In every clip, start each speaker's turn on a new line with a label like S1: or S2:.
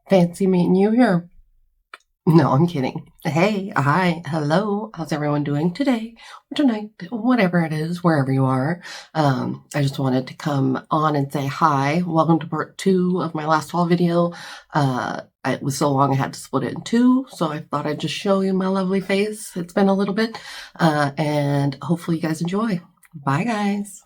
S1: Fancy meeting you here. No, I'm kidding. Hey, hi, hello. How's everyone doing today or tonight? Whatever it is, wherever you are. I just wanted to come on and say hi. Welcome to part two of my last haul video. It was so long I had to split it in two, so I thought I'd just show you my lovely face. It's been a little bit, and hopefully you guys enjoy. Bye, guys.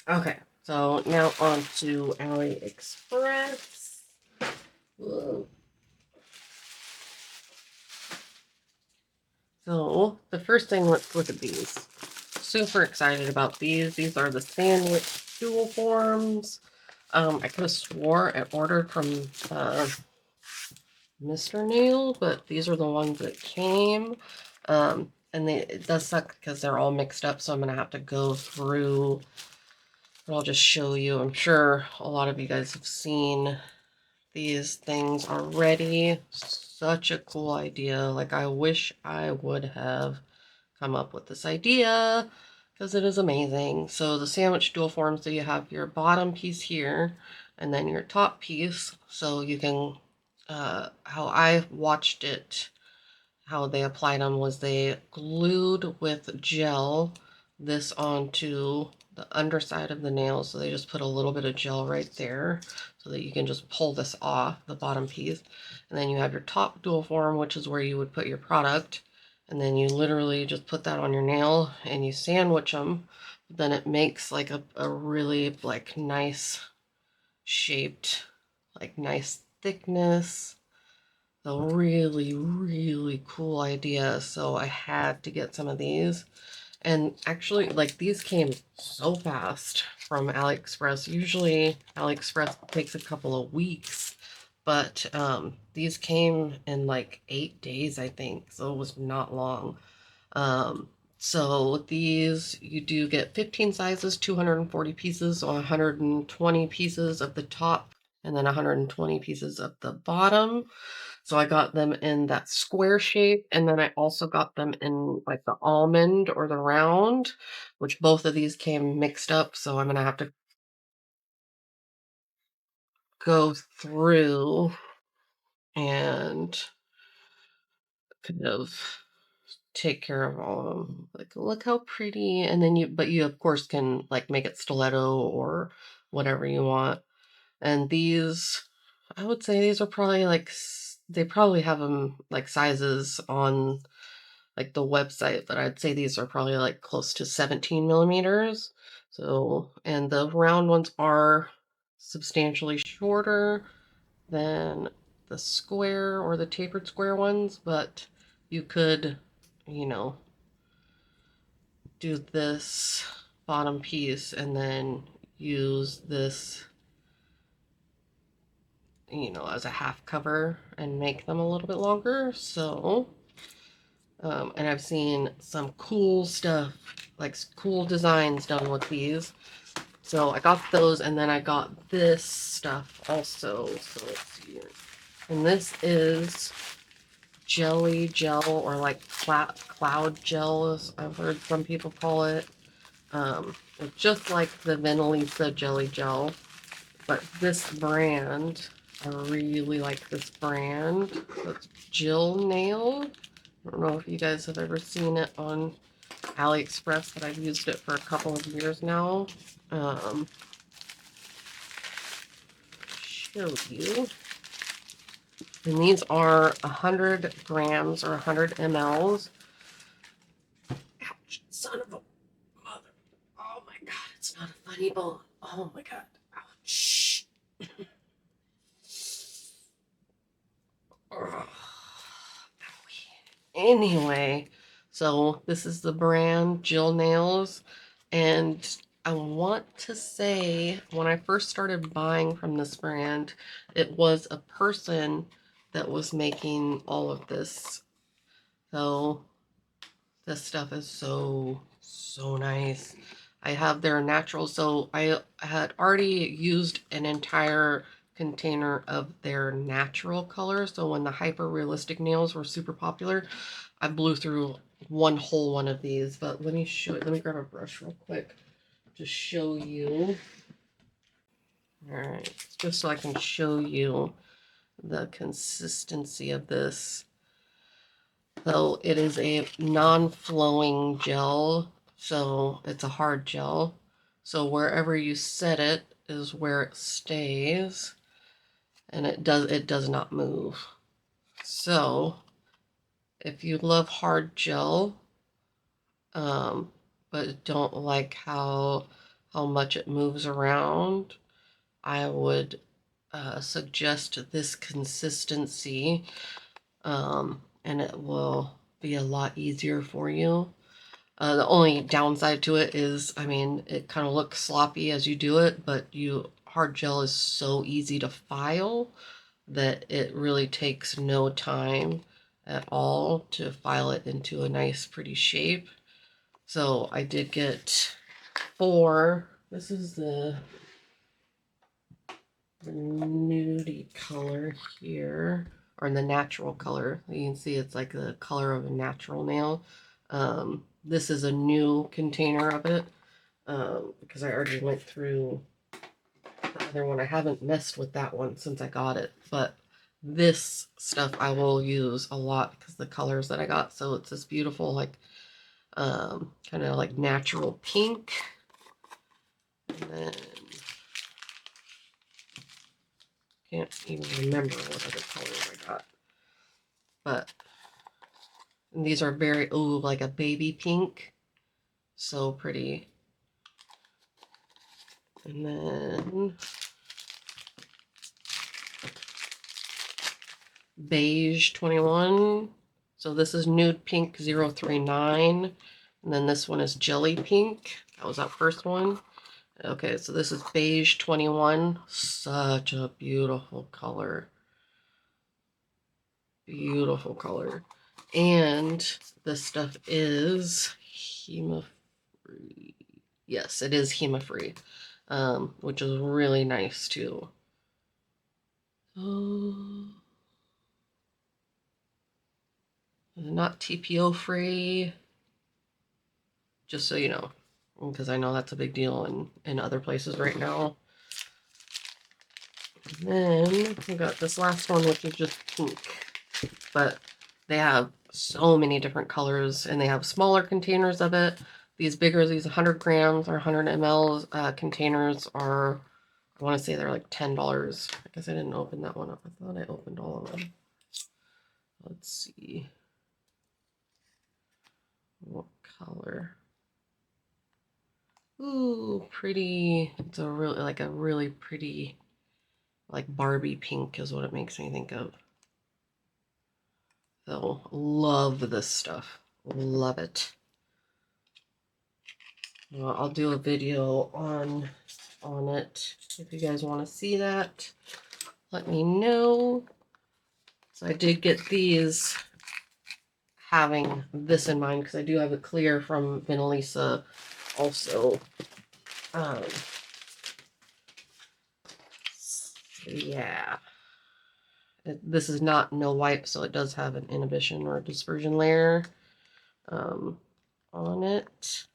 S1: Okay, so now on to AliExpress. Whoa. So the first thing, let's look at these. Super excited about these. These are the sandwich dual forms. I could have swore I ordered from Mr. Nail, but these are the ones that came. And it does suck because they're all mixed up, so I'm going to have to go through, but I'll just show you. I'm sure a lot of you guys have seen these things already. Such a cool idea. Like, I wish I would have come up with this idea because it is amazing. So the sandwich dual form, so you have your bottom piece here and then your top piece. So you can, how I watched it, how they applied them was they glued with gel this onto the underside of the nail. So they just put a little bit of gel right there so that you can just pull this off, the bottom piece. And then you have your top dual form, which is where you would put your product. And then you literally just put that on your nail and you sandwich them. Then it makes like a really like nice shaped, like nice thickness. So really, really cool idea. So I had to get some of these. And actually, like, these came so fast from AliExpress. Usually AliExpress takes a couple of weeks, but these came in like 8 days, I think. So it was not long. So these, you do get 15 sizes, 240 pieces, or 120 pieces of the top, and then 120 pieces of the bottom. So I got them in that square shape, and then I also got them in like the almond or the round, which both of these came mixed up. So I'm gonna have to go through and kind of take care of all of them. Like, look how pretty. And then but you of course can like make it stiletto or whatever you want. And these, I would say these are probably like, they probably have them like sizes on like the website, but I'd say these are probably like close to 17 millimeters. So, and the round ones are substantially shorter than the square or the tapered square ones, but you could, you know, do this bottom piece and then use this, you know, as a half cover and make them a little bit longer. So, and I've seen some cool stuff, like cool designs done with these. So I got those, and then I got this stuff also. So let's see here. And this is jelly gel, or like cloud gel, as I've heard some people call it. It's just like the Venalisa jelly gel, but this brand, I really like this brand. It's Jill Nail. I don't know if you guys have ever seen it on AliExpress, but I've used it for a couple of years now. Show you. And these are 100 grams or 100 mLs. Ouch, son of a mother. Oh my god, it's not a funny bone. Oh my god. Ouch. Anyway, so this is the brand Jill Nails, and I want to say when I first started buying from this brand, it was a person that was making all of this. So this stuff is so, so nice. I have their natural, so I had already used an entire container of their natural color. So when the hyper realistic nails were super popular, I blew through one whole one of these, but let me show it. Let me grab a brush real quick to show you. All right, just so I can show you the consistency of this. So it is a non-flowing gel, so it's a hard gel. So wherever you set it is where it stays, and it does not move. So if you love hard gel, but don't like how much it moves around, I would suggest this consistency, and it will be a lot easier for you. The only downside to it is, I mean, it kind of looks sloppy as you do it, but hard gel is so easy to file that it really takes no time at all to file it into a nice, pretty shape. So I did get 4. This is the nudie color here, or the natural color. You can see it's like the color of a natural nail. This is a new container of it, because I already went through the other one. I haven't messed with that one since I got it, but this stuff I will use a lot because the colors that I got. So it's this beautiful, like, kind of like natural pink. And then can't even remember what other colors I got. But these are very, ooh, like a baby pink. So pretty. And then beige 21. So this is nude pink 039. And then this one is jelly pink. That was that first one. Okay, so this is beige 21. Such a beautiful color. Beautiful color. And this stuff is HEMA free. Yes, it is HEMA free, which is really nice too. Not TPO free, just so you know, because I know that's a big deal in other places right now. And then we got this last one, which is just pink, but they have so many different colors, and they have smaller containers of it. These bigger, these 100 grams or 100 ml containers are, I want to say they're like $10. I guess I didn't open that one up. I thought I opened all of them. Let's see. What color? Ooh, pretty. It's a really pretty, like Barbie pink is what it makes me think of. So love this stuff. Love it. Well, I'll do a video on it if you guys want to see that. Let me know. So I did get these having this in mind because I do have a clear from Vinalisa also. Yeah. This is not no wipe, so it does have an inhibition or dispersion layer on it.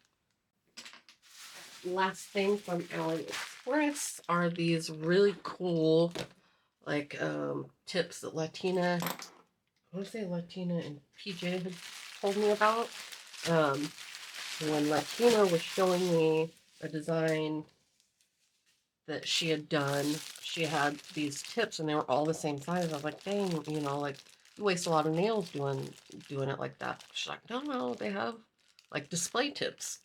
S1: Last thing from AliExpress are these really cool, like, tips that Latina and PJ had told me about. When Latina was showing me a design that she had done, she had these tips and they were all the same size. I was like, dang, you know, like, you waste a lot of nails doing it like that. She's like, no, they have like display tips.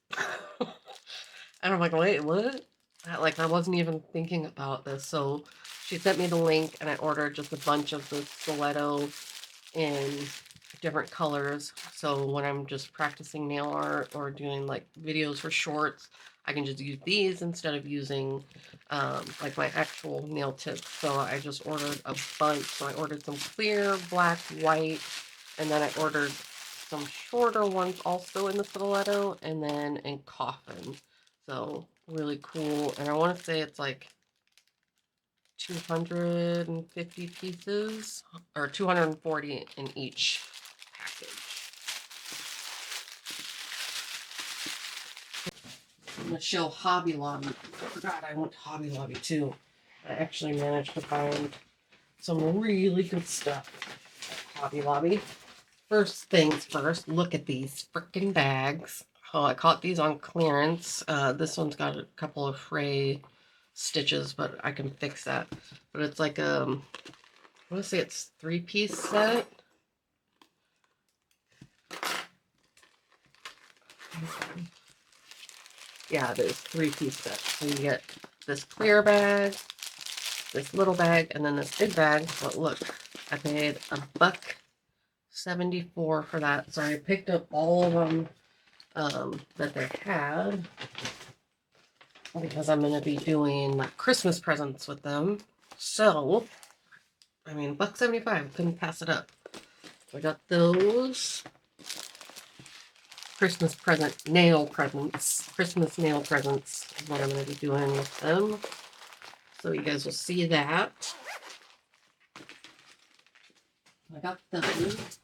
S1: And I'm like, wait, what? I wasn't even thinking about this. So she sent me the link and I ordered just a bunch of the stiletto in different colors. So when I'm just practicing nail art or doing like videos for shorts, I can just use these instead of using like my actual nail tips. So I just ordered a bunch. So I ordered some clear, black, white, and then I ordered some shorter ones also in the stiletto, and then in coffin. So really cool. And I want to say it's like 250 pieces or 240 in each package. I'm gonna show Hobby Lobby. I forgot I went to Hobby Lobby too. I actually managed to find some really good stuff at Hobby Lobby. First things first, look at these freaking bags. Oh, I caught these on clearance. This one's got a couple of fray stitches, but I can fix that. But it's like I want to say it's 3-piece set. Yeah, it is 3-piece set. So you get this clear bag, this little bag, and then this big bag. But look, I paid $1.74 for that. So I picked up all of them that they had because I'm going to be doing Christmas presents with them. So, I mean, $1.75, couldn't pass it up. I got those Christmas nail presents is what I'm going to be doing with them. So you guys will see that. I got those.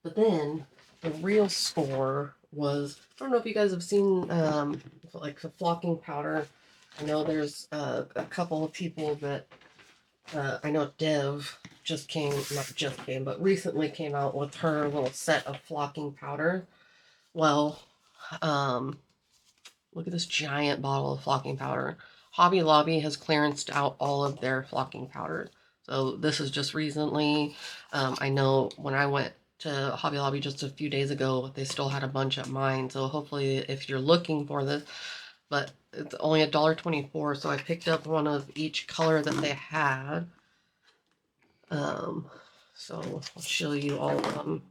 S1: But then the real score was, I don't know if you guys have seen like the flocking powder. I know there's a couple of people that I know Dev but recently came out with her little set of flocking powder. Well, look at this giant bottle of flocking powder. Hobby Lobby has clearanced out all of their flocking powder. So this is just recently. I know when I went to Hobby Lobby just a few days ago, they still had a bunch at mine. So hopefully if you're looking for this, but it's only $1.24. So I picked up one of each color that they had. So I'll show you all of them.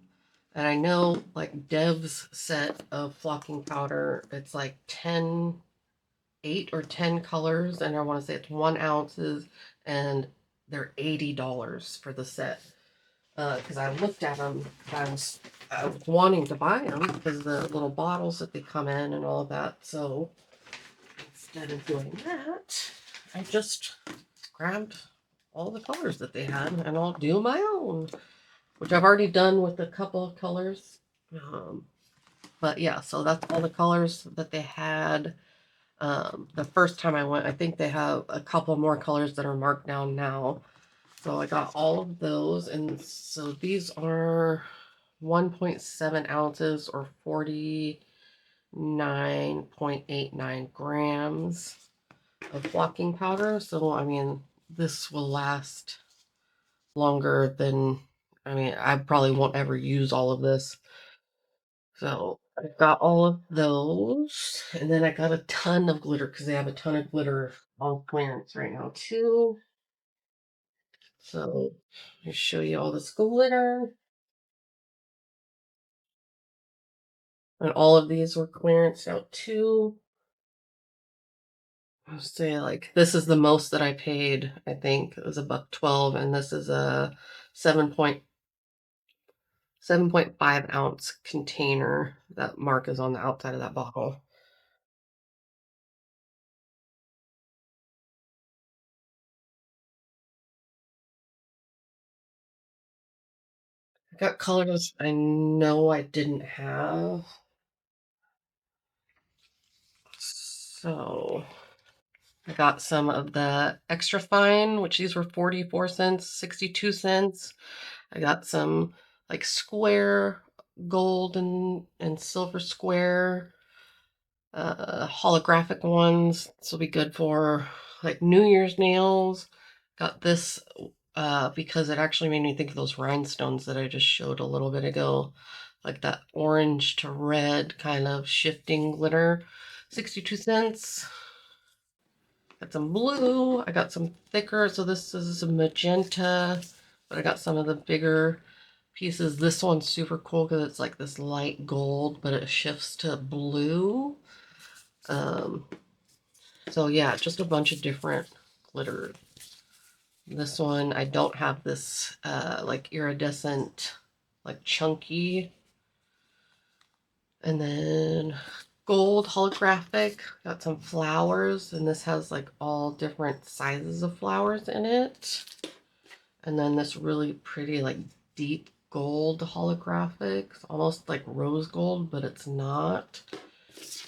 S1: And I know like Dev's set of flocking powder, it's like 8 or 10 colors, and I want to say it's 1 ounces, and they're $80 for the set. Because I looked at them, I was wanting to buy them because the little bottles that they come in and all of that. So instead of doing that, I just grabbed all the colors that they had, and I'll do my own, which I've already done with a couple of colors. But yeah, so that's all the colors that they had. The first time I went, I think they have a couple more colors that are marked down now. So I got all of those. And so these are 1.7 ounces or 49.89 grams of flocking powder. So, I mean, this will last longer than, I mean, I probably won't ever use all of this. So I've got all of those. And then I got a ton of glitter because they have a ton of glitter on clearance right now too. So I'll show you all this glitter. And all of these were clearance out too. I'll say like this is the most that I paid. I think it was $1.12, and this is a 7.5 ounce container. That mark is on the outside of that bottle. I got colors I know I didn't have. So I got some of the extra fine, which these were 44 cents, 62 cents. I got some like square gold and silver square holographic ones. This will be good for like New Year's nails. Got this because it actually made me think of those rhinestones that I just showed a little bit ago. Like that orange to red kind of shifting glitter. 62 cents. Got some blue. I got some thicker. So this is a magenta, but I got some of the bigger pieces. This one's super cool because it's like this light gold, but it shifts to blue. So yeah, just a bunch of different glitter. This one, I don't have this like iridescent, like chunky. And then gold holographic. Got some flowers, and this has like all different sizes of flowers in it. And then this really pretty like deep gold holographic. It's almost like rose gold, but it's not.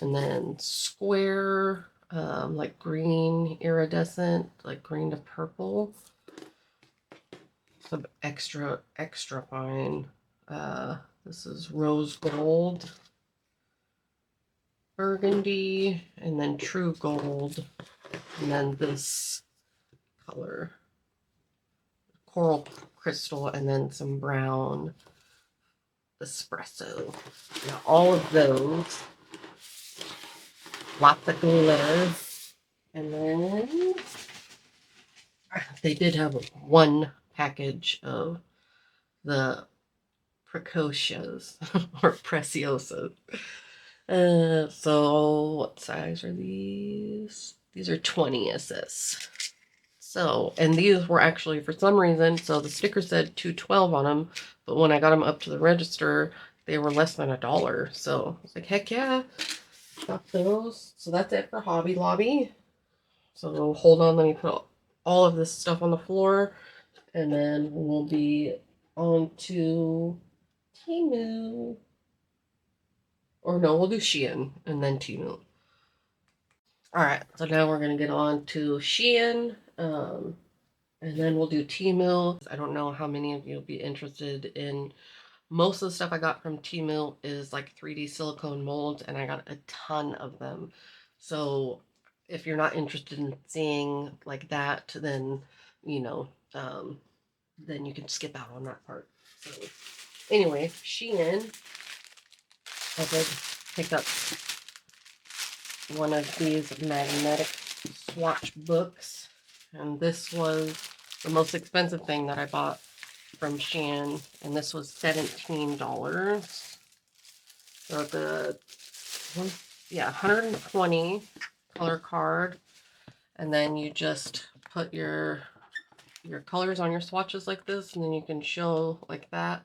S1: And then square, like green iridescent, like green to purple. Some extra fine. This is rose gold, burgundy, and then true gold. And then this color, coral crystal, and then some brown espresso. Now, all of those, lots of glitter. And then they did have one package of the precocious or preciosas. So what size are these? These are 20 SS. So, and these were actually, for some reason, so the sticker said 212 on them, but when I got them up to the register, they were less than $1. So I was like, heck yeah, got those. So that's it for Hobby Lobby. So hold on, let me put all of this stuff on the floor, and then we'll be on to Temu. Or no, we'll do Shein and then Temu. Alright, so now we're going to get on to Shein. And then we'll do Temu. I don't know how many of you will be interested in. Most of the stuff I got from Temu is like 3D silicone molds, and I got a ton of them. So if you're not interested in seeing like that, then, you know, then you can skip out on that part. So anyway, Shein, I did pick up one of these magnetic swatch books, and this was the most expensive thing that I bought from Shein, and this was $17. So the one, yeah, 120 color card, and then you just put your colors on your swatches like this, and then you can show like that.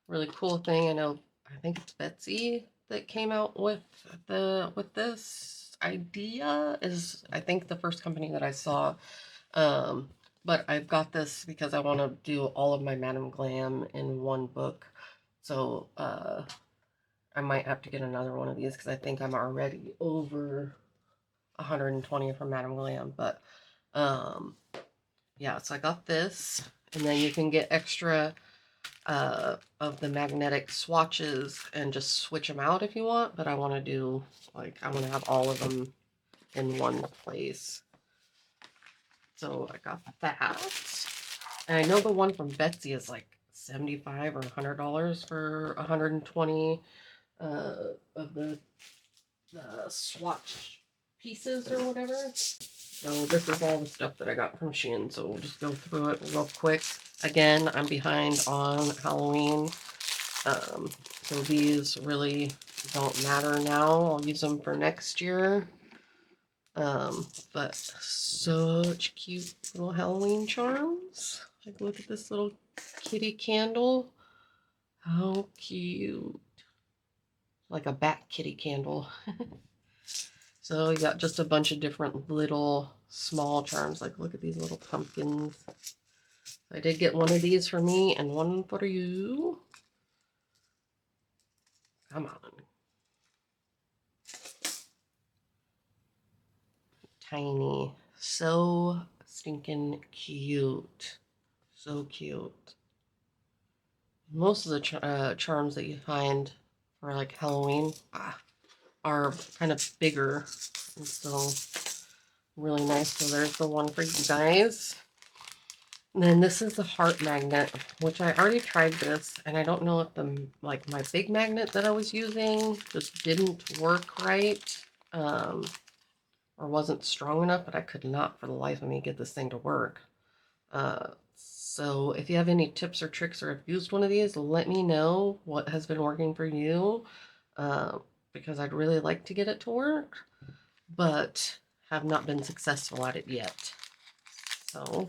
S1: Really cool thing. I know, I think it's Betsy that came out with this idea. Is, I think, the first company that I saw. But I've got this because I want to do all of my Madam Glam in one book. So I might have to get another one of these because I think I'm already over 120 from Madam Glam. But yeah, so I got this, and then you can get extra of the magnetic swatches and just switch them out if you want. But I want to do, like, I want to have all of them in one place. So I got that. And I know the one from Betsy is like $75 or $100 for 120 of the swatch pieces or whatever. So this is all the stuff that I got from Shein. So we'll just go through it real quick. Again, I'm behind on Halloween. So these really don't matter now. I'll use them for next year. But such cute little Halloween charms. Like, look at this little kitty candle. How cute. Like a bat kitty candle. So you got just a bunch of different little small charms. Like, look at these little pumpkins. I did get one of these for me and one for you. Come on. Tiny. So stinking cute. So cute. Most of the charms that you find for like Halloween are kind of bigger. And so really nice. So there's the one for you guys. And then this is the heart magnet, which I already tried this, and I don't know if the, like, my big magnet that I was using just didn't work right, or wasn't strong enough, but I could not for the life of me get this thing to work. So if you have any tips or tricks, or have used one of these, let me know what has been working for you, because I'd really like to get it to work, but have not been successful at it yet. So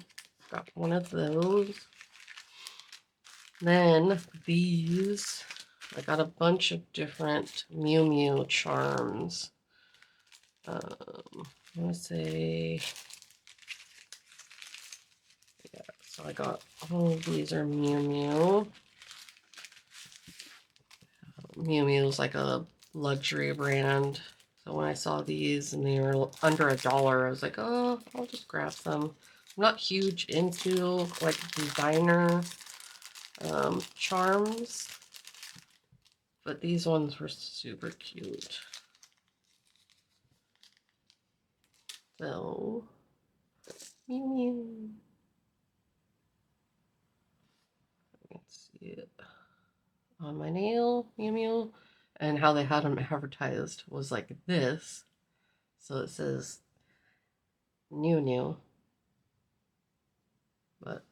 S1: got one of those. Then these, I got a bunch of different Mew Mew charms. I want to say, yeah, so I got all of these are Mew Mew. Mew Mew is like a luxury brand. So when I saw these and they were under $1, I was like, oh, I'll just grab some. I'm not huge into like designer charms, but these ones were super cute. So, mew mew. Let's see it on my nail, mew mew. And how they had them advertised was like this. So it says new new, but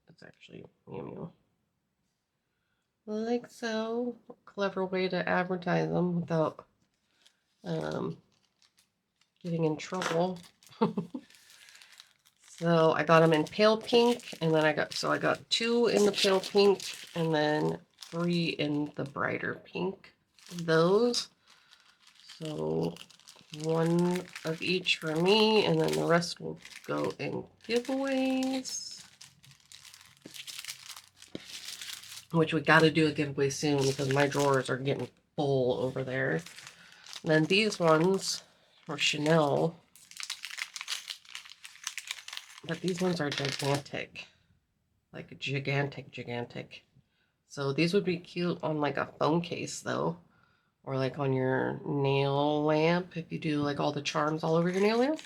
S1: it's actually mew mew. Like so. Clever way to advertise them without getting in trouble. So I got them in pale pink, and then I got 2 in the pale pink, and then 3 in the brighter pink. Those. So 1 of each for me, and then the rest will go in giveaways. Which we got to do a giveaway soon because my drawers are getting full over there. And then these ones are Chanel. But these ones are gigantic. Like gigantic. So these would be cute on like a phone case though. Or like on your nail lamp if you do like all the charms all over your nail lamp.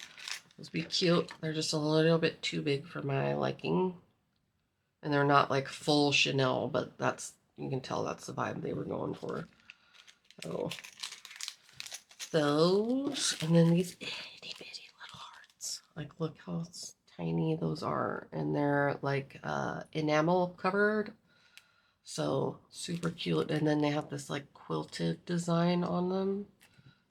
S1: Those would be cute. They're just a little bit too big for my liking. And they're not like full Chanel, but you can tell that's the vibe they were going for. So those, and then these itty bitty little hearts. Like look how tiny those are, and they're like enamel covered, so super cute. And then they have this like quilted design on them.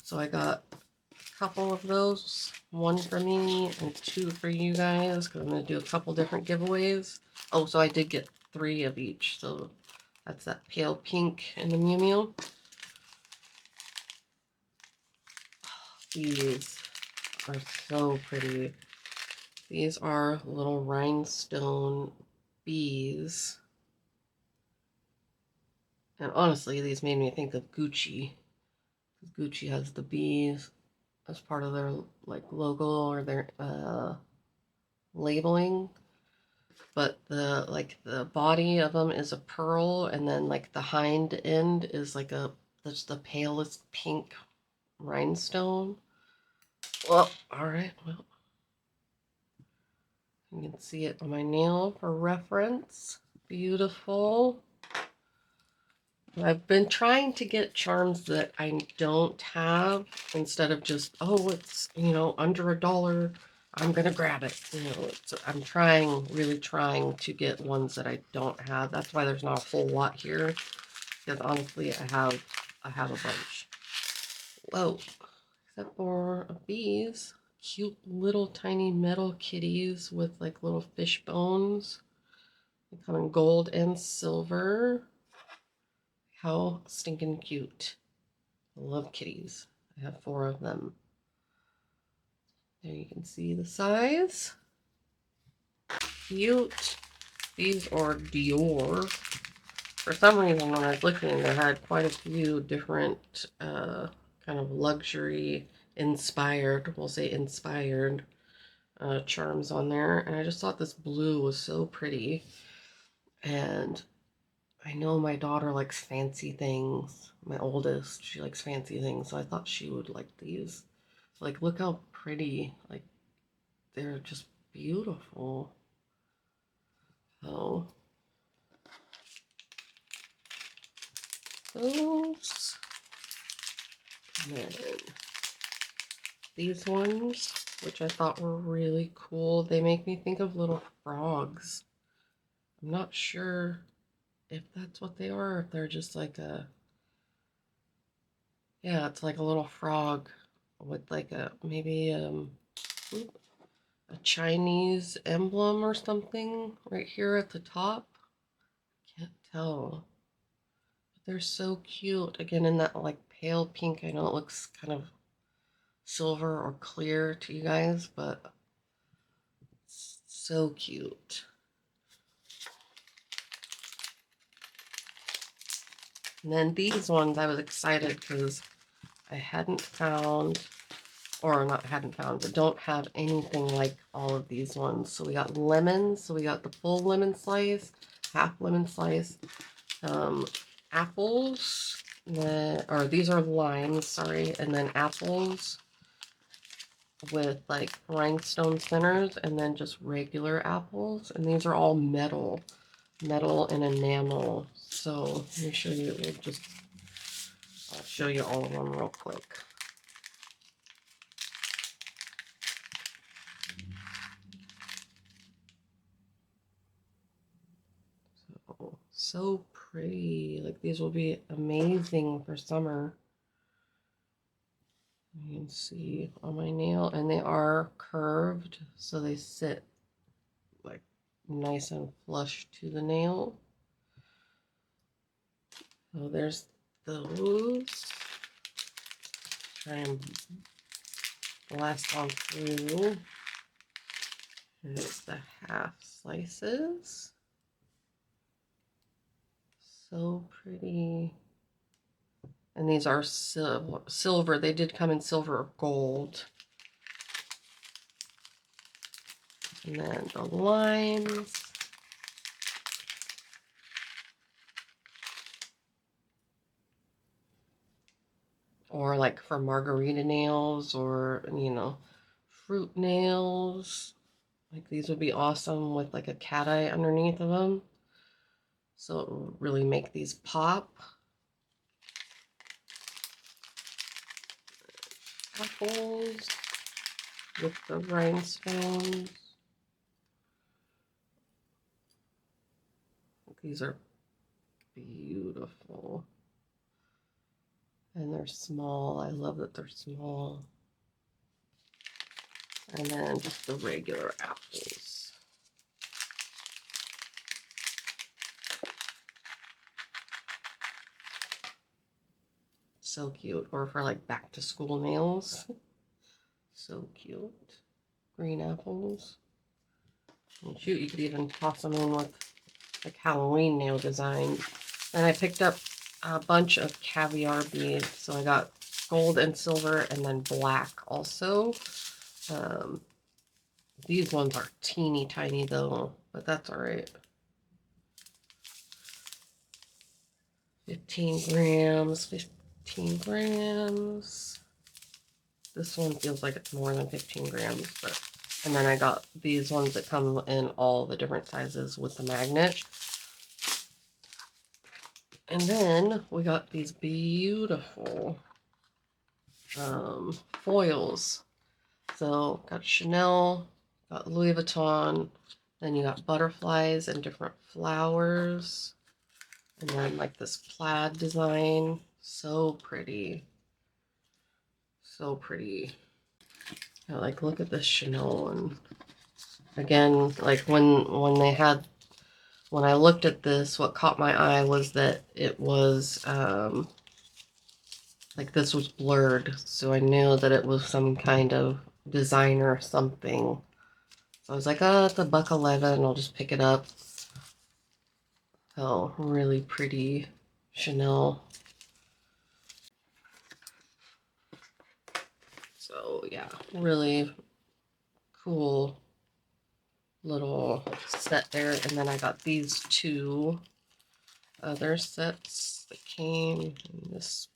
S1: So I got a couple of those, 1 for me and 2 for you guys, because I'm going to do a couple different giveaways. Oh, so I did get 3 of each, so that's that pale pink and the Mew Mew. These are so pretty. These are little rhinestone bees. And honestly, these made me think of Gucci. Gucci has the bees as part of their like logo or their labeling. But the body of them is a pearl, and then like the hind end is like that's the palest pink rhinestone. Well, all right, well, you can see it on my nail for reference. Beautiful. I've been trying to get charms that I don't have instead of just, oh, it's, under $1. I'm going to grab it. I'm really trying to get ones that I don't have. That's why there's not a whole lot here. Because honestly, I have a bunch. Whoa. Except for these cute little tiny metal kitties with like little fish bones. They come in gold and silver. How stinking cute. I love kitties. I have 4 of them. There you can see the size. Cute. These are Dior. For some reason, when I was looking, they had quite a few different kind of luxury inspired, we'll say inspired, charms on there. And I just thought this blue was so pretty. And I know my daughter likes fancy things. My oldest, she likes fancy things. So I thought she would like these. Like, look how pretty. Like, they're just beautiful. Oh. Those. And then these ones, which I thought were really cool. They make me think of little frogs. I'm not sure if that's what they are, or if they're just like yeah, it's like a little frog with like maybe a Chinese emblem or something right here at the top. Can't tell. But they're so cute. Again, in that like pale pink. I know it looks kind of silver or clear to you guys, but it's so cute. And then these ones, I was excited because I hadn't found, or not hadn't found, but don't have anything like all of these ones. So we got lemons. So we got the full lemon slice, half lemon slice, apples, or these are limes, sorry, and then apples with like rhinestone centers, and then just regular apples. And these are all metal and enamel. So let me show you. I'll show you all of them real quick. So pretty. Like these will be amazing for summer. You can see on my nail, and they are curved, so they sit like nice and flush to the nail. So there's those. Try and blast on through. And it's the half slices. So pretty. And these are silver. They did come in silver or gold. And then the limes. Or like for margarita nails, or, you know, fruit nails. Like these would be awesome with like a cat eye underneath of them. So it will really make these pop. Apples with the rhinestones. These are beautiful. And they're small. I love that they're small. And then just the regular apples. So cute. Or for like back to school nails. So cute. Green apples. And shoot, you could even toss them in with like Halloween nail design. And I picked up a bunch of caviar beads. So I got gold and silver and then black also. These ones are teeny tiny though, but that's all right. 15 grams, 15 grams. This one feels like it's more than 15 grams, but, and then I got these ones that come in all the different sizes with the magnet. And then we got these beautiful foils. So got Chanel, got Louis Vuitton, then you got butterflies and different flowers. And then like this plaid design. So pretty. So pretty. Yeah, like look at this Chanel one. Again, like when I looked at this, what caught my eye was that it was like this was blurred. So I knew that it was some kind of designer something. So I was like, oh, it's $1.11. I'll just pick it up. Oh, really pretty Chanel. So yeah, really cool little set there. And then I got these two other sets that came in this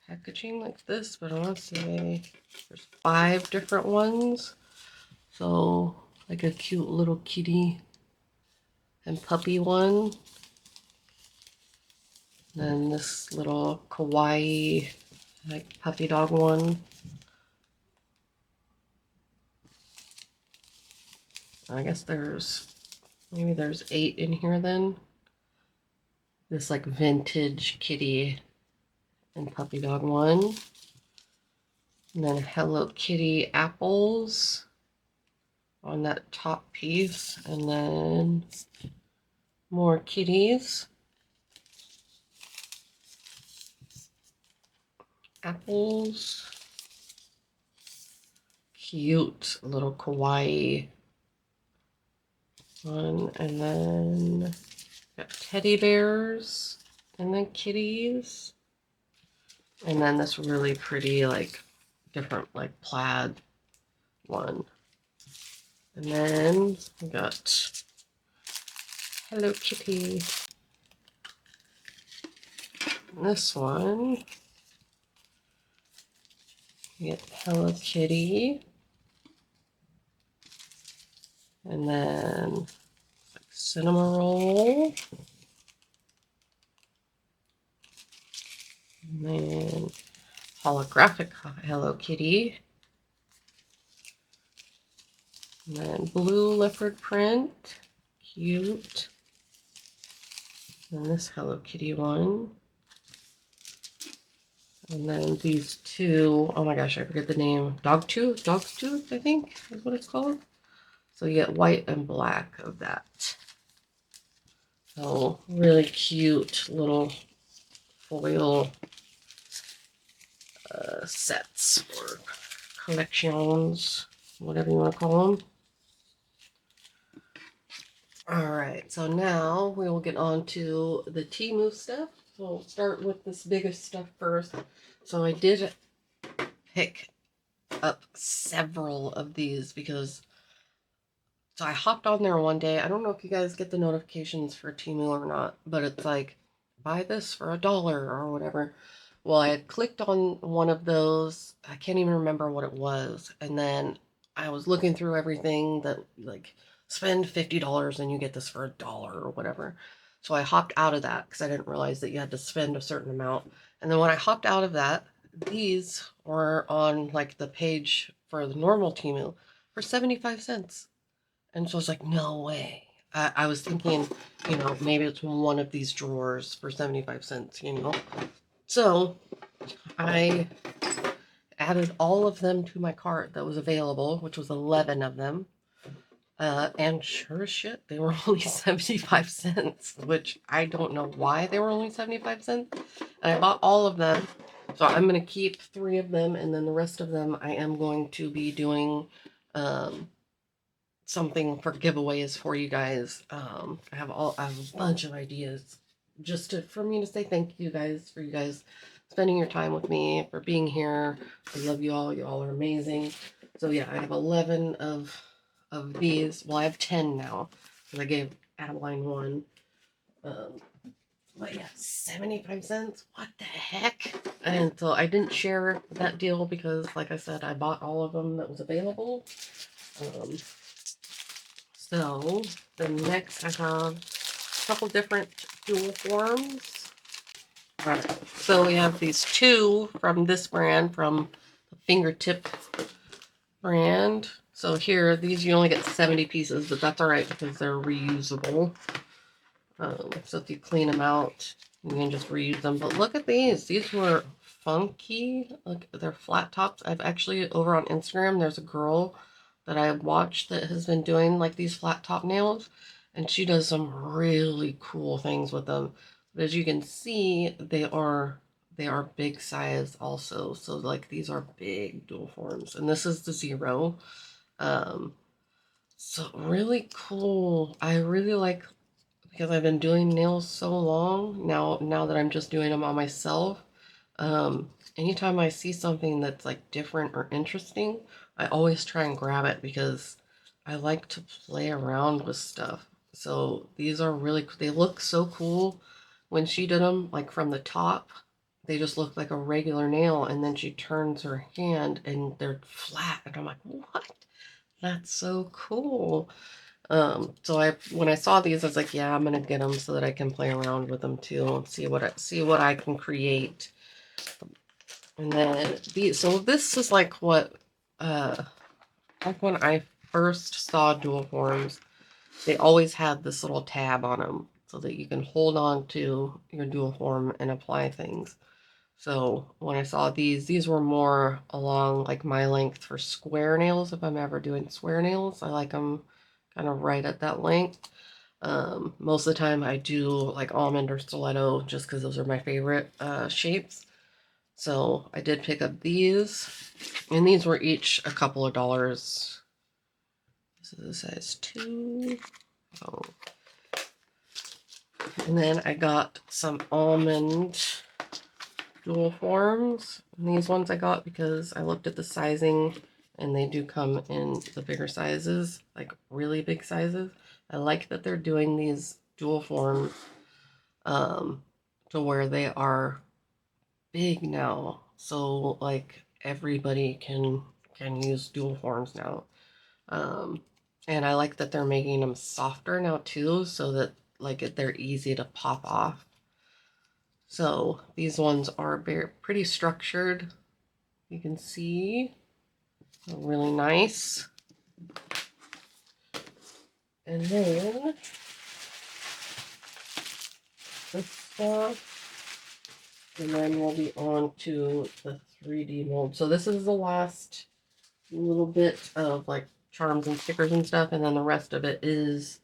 S1: packaging like this, but I want to say there's 5 different ones. So like a cute little kitty and puppy one. Then this little kawaii like puppy dog one. I guess maybe there's 8 in here then. This like vintage kitty and puppy dog one. And then Hello Kitty apples on that top piece. And then more kitties. Apples. Cute little kawaii one. And then got teddy bears and then kitties. And then this really pretty, like, different, like, plaid one. And then we got Hello Kitty. This one, you get Hello Kitty. And then like cinema roll. And then holographic Hello Kitty. And then blue leopard print. Cute. And this Hello Kitty one. And then these two, oh my gosh, I forget the name. Dogtooth, I think is what it's called. So you get white and black of that. So really cute little foil sets or collections, whatever you want to call them. All right, so now we will get on to the Temu stuff. So we'll start with this biggest stuff first. So I did pick up several of these because so I hopped on there one day. I don't know if you guys get the notifications for Temu or not, but it's like buy this for $1 or whatever. Well, I had clicked on one of those. I can't even remember what it was. And then I was looking through everything that like spend $50 and you get this for $1 or whatever. So I hopped out of that because I didn't realize that you had to spend a certain amount. And then when I hopped out of that, these were on like the page for the normal Temu for 75 cents. And so I was like, no way. I was thinking, you know, maybe it's one of these drawers for 75 cents, you know. So I added all of them to my cart that was available, which was 11 of them. And sure as shit, they were only 75 cents, which I don't know why they were only 75 cents. And I bought all of them. So I'm going to keep 3 of them, and then the rest of them I am going to be doing something for giveaways for you guys. I have a bunch of ideas just for me to say thank you guys for you guys spending your time with me, for being here. I love you all. You all are amazing. So yeah, I have 11 of these. Well, I have 10 now because I gave Adeline one. But yeah, 75 cents. What the heck? And so I didn't share that deal because, like I said, I bought all of them that was available. So the next I have a couple different dual forms. All right, so we have these 2 from this brand, from the Fingertip brand. So here, these you only get 70 pieces, but that's all right because they're reusable. So if you clean them out, you can just reuse them. But look at these. These were funky. Look, they're flat tops. I've actually, over on Instagram, there's a girl that I watched that has been doing like these flat top nails. And she does some really cool things with them. But as you can see, they are big size also. So like these are big dual forms. And this is the 0. So really cool. I really like, because I've been doing nails so long now that I'm just doing them on myself. Anytime I see something that's like different or interesting, I always try and grab it because I like to play around with stuff. So these are really, they look so cool. When she did them, like from the top, they just look like a regular nail, and then she turns her hand and they're flat, and I'm like, what? That's so cool. So when I saw these, I was like, yeah, I'm gonna get them so that I can play around with them too and see what I can create. And then these, so this is like what, like when I first saw dual forms, they always had this little tab on them so that you can hold on to your dual form and apply things. So when I saw these were more along like my length for square nails. If I'm ever doing square nails, I like them kind of right at that length. Most of the time I do like almond or stiletto just because those are my favorite shapes. So I did pick up these, and these were each a couple of dollars. This is a size 2. Oh. And then I got some almond dual forms. And these ones I got because I looked at the sizing and they do come in the bigger sizes, like really big sizes. I like that they're doing these dual forms to where they are big now. So like everybody can use dual forms now. Um, and I like that they're making them softer now too, so that like they're easy to pop off. So these ones are pretty structured. You can see really nice. And then this stuff, and then we'll be on to the 3D mold. So this is the last little bit of like charms and stickers and stuff, and then the rest of it is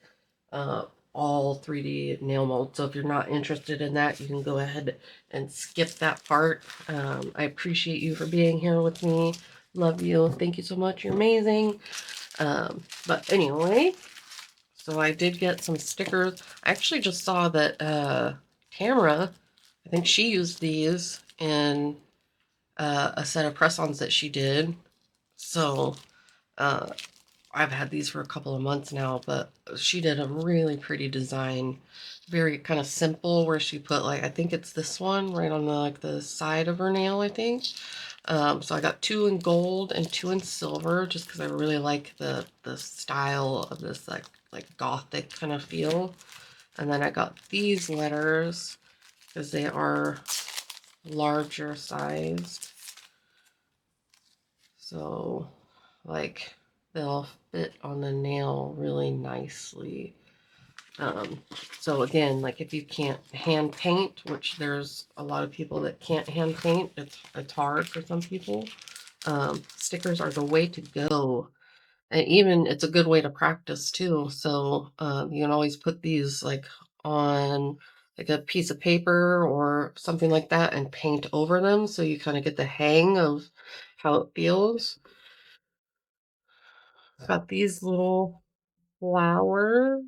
S1: uh, all 3D nail mold. So if you're not interested in that, you can go ahead and skip that part. I appreciate you for being here with me. Love you. Thank you so much. You're amazing. But anyway, so I did get some stickers. I actually just saw that Tamara, I think she used these in a set of press-ons that she did. So uh, I've had these for a couple of months now, but she did a really pretty design, very kind of simple, where she put like, I think it's this one right on the like the side of her nail, I think. So I got 2 in gold and 2 in silver, just because I really like the style of this like gothic kind of feel. And then I got these letters because they are larger sized. So like they'll fit on the nail really nicely. Um, so again, like if you can't hand paint, which there's a lot of people that can't hand paint, it's hard for some people. Stickers are the way to go. And even it's a good way to practice too. So you can always put these like on like a piece of paper or something like that and paint over them, so you kind of get the hang of how it feels. Got these little flowers.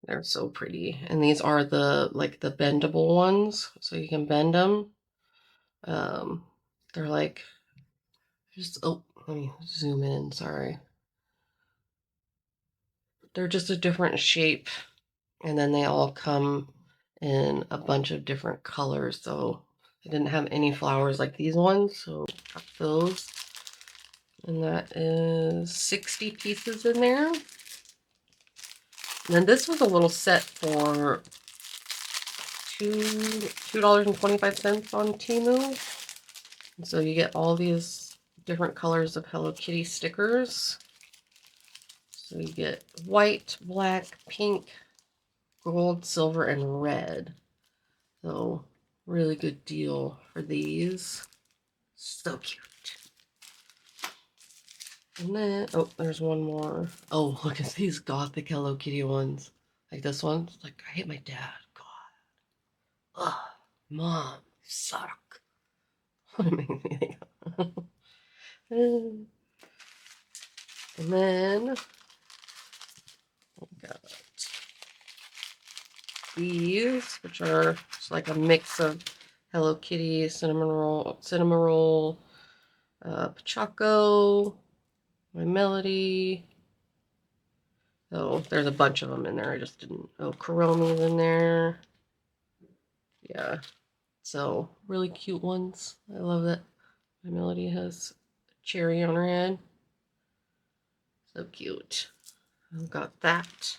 S1: They're so pretty. And these are the like the bendable ones, so you can bend them. Um, they're like just, oh, let me zoom in, sorry. They're just a different shape, and then they all come in a bunch of different colors. So I didn't have any flowers like these ones, so got those. And that is 60 pieces in there. And then this was a little set for $2.25 on Temu. And so you get all these different colors of Hello Kitty stickers. So you get white, black, pink, gold, silver, and red. So really good deal for these. So cute. And then, oh, there's one more. Oh, look at these gothic Hello Kitty ones. Like this one. Like, I hate my dad. God. Ugh. Mom, you suck. What it makes me think of. And then we got these, which are just like a mix of Hello Kitty, cinnamon roll, Pachaco, My Melody. So there's a bunch of them in there. I just didn't. Oh, Kuromi's in there. Yeah. So really cute ones. I love that My Melody has a cherry on her head. So cute. I've got that.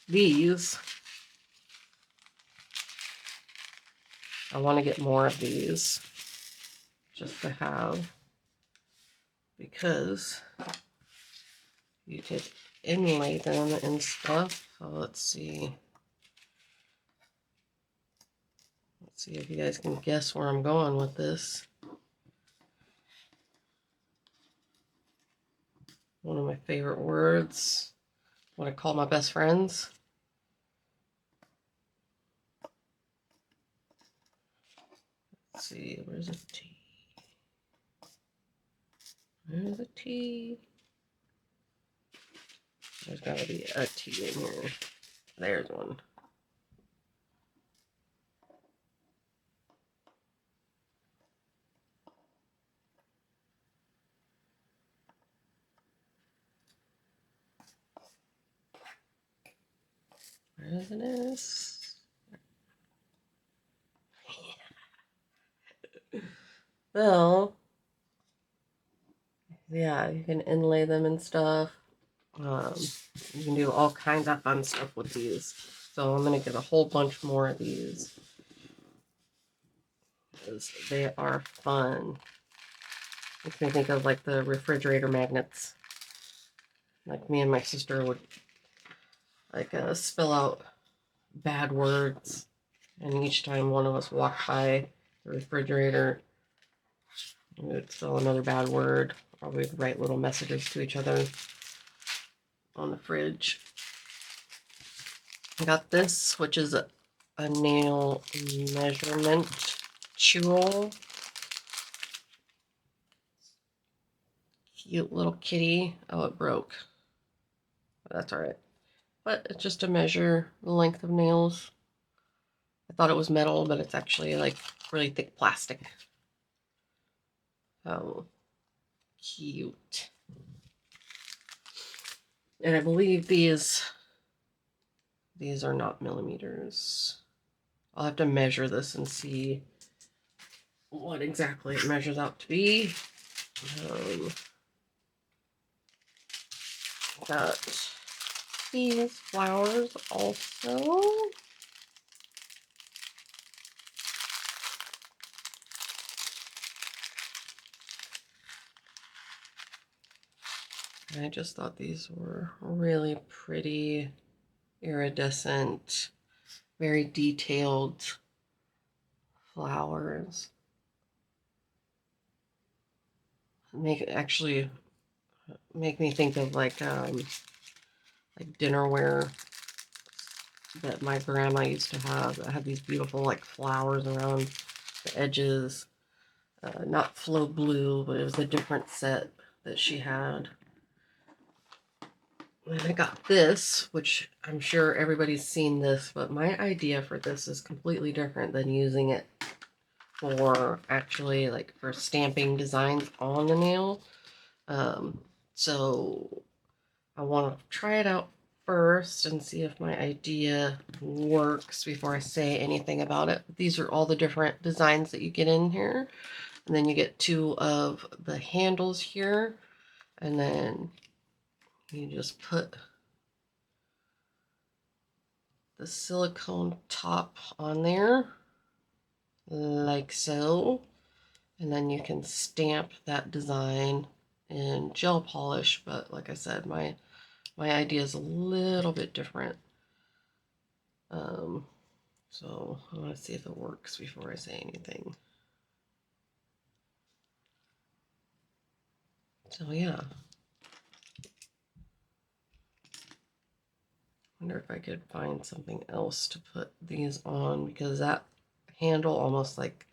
S1: These. I want to get more of these just to have, because you could inlay them and stuff. So let's see. Let's see if you guys can guess where I'm going with this. One of my favorite words. What I call my best friends. Let's see, where's the T? Where's the T? There's gotta be a T in here. There's one. Where is this? Well, yeah, you can inlay them and stuff. You can do all kinds of fun stuff with these. So I'm going to get a whole bunch more of these because they are fun. Makes me think of like the refrigerator magnets. Like me and my sister would like spell out bad words, and each time one of us walked by the refrigerator, we would spell another bad word, or we'd write little messages to each other on the fridge. I got this, which is a nail measurement tool. Cute little kitty. Oh, it broke. But that's alright. But it's just to measure the length of nails. I thought it was metal, but it's actually like really thick plastic. Oh, cute. And I believe these are not millimeters. I'll have to measure this and see what exactly it measures out to be. Got these flowers also. I just thought these were really pretty, iridescent, very detailed flowers. Actually make me think of like dinnerware that my grandma used to have. That had these beautiful like flowers around the edges. Not Flow Blue, but it was a different set that she had. And I got this, which I'm sure everybody's seen this, but my idea for this is completely different than using it for actually like for stamping designs on the nail. So I want to try it out first and see if my idea works before I say anything about it. These are all the different designs that you get in here. And then you get 2 of the handles here. And then you just put the silicone top on there like so. And then you can stamp that design in gel polish. But like I said, my idea is a little bit different. So I want to see if it works before I say anything. So yeah. Wonder if I could find something else to put these on, because that handle almost like